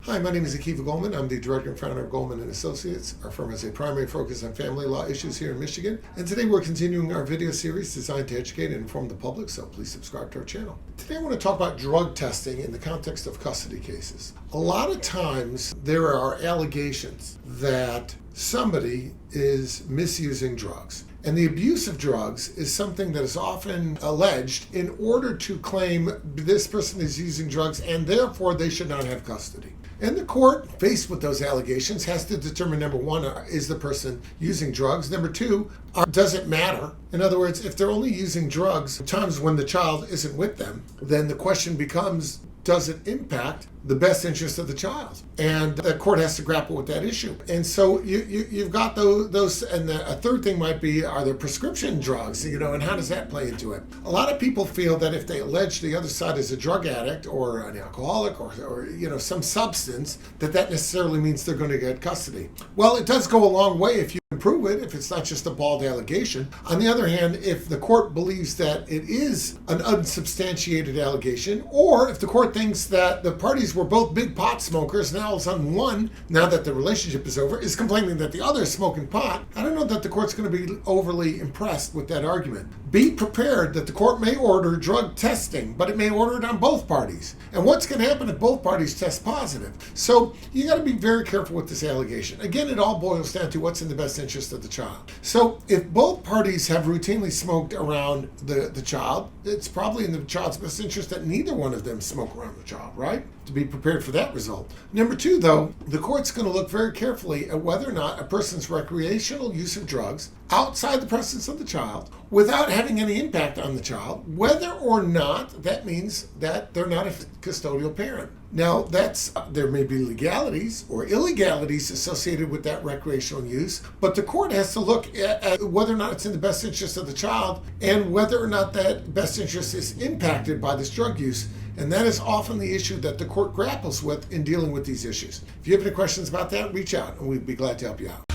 Hi, my name is Goldman. I'm the director and founder of Goldman and Associates. Our firm has a primary focus on family law issues here in Michigan. And today we're continuing our video series designed to educate and inform the public, so please subscribe to our channel. Today I want to talk about drug testing in the context of custody cases. A lot of times there are allegations that somebody is misusing drugs. And the abuse of drugs is something that is often alleged in order to claim this person is using drugs and therefore they should not have custody. And the court, faced with those allegations, has to determine, number one, is the person using drugs? Number two, does it matter? In other words, if they're only using drugs times when the child isn't with them, then the question becomes, does it impact the best interest of the child? And the court has to grapple with that issue. And so you've got those, and a third thing might be, are there prescription drugs, and how does that play into it? A lot of people feel that if they allege the other side is a drug addict or an alcoholic or some substance, that necessarily means they're going to get custody. Well, it does go a long way if you prove it, if it's not just a bald allegation. On the other hand, if the court believes that it is an unsubstantiated allegation, or if the court thinks that the parties were both big pot smokers, now all of a sudden one, now that the relationship is over, is complaining that the other is smoking pot, I don't know that the court's going to be overly impressed with that argument. Be prepared that the court may order drug testing, but it may order it on both parties. And what's going to happen if both parties test positive? So you got to be very careful with this allegation. Again, it all boils down to what's in the best interest of the child. So if both parties have routinely smoked around the child, it's probably in the child's best interest that neither one of them smoke around the child, right? To be prepared for that result. Number two, though, the court's going to look very carefully at whether or not a person's recreational use of drugs outside the presence of the child, without having any impact on the child, whether or not that means that they're not a custodial parent. Now, there may be legalities or illegalities associated with that recreational use, but the court has to look at whether or not it's in the best interest of the child and whether or not that best interest is impacted by this drug use. And that is often the issue that the court grapples with in dealing with these issues. If you have any questions about that, reach out and we'd be glad to help you out.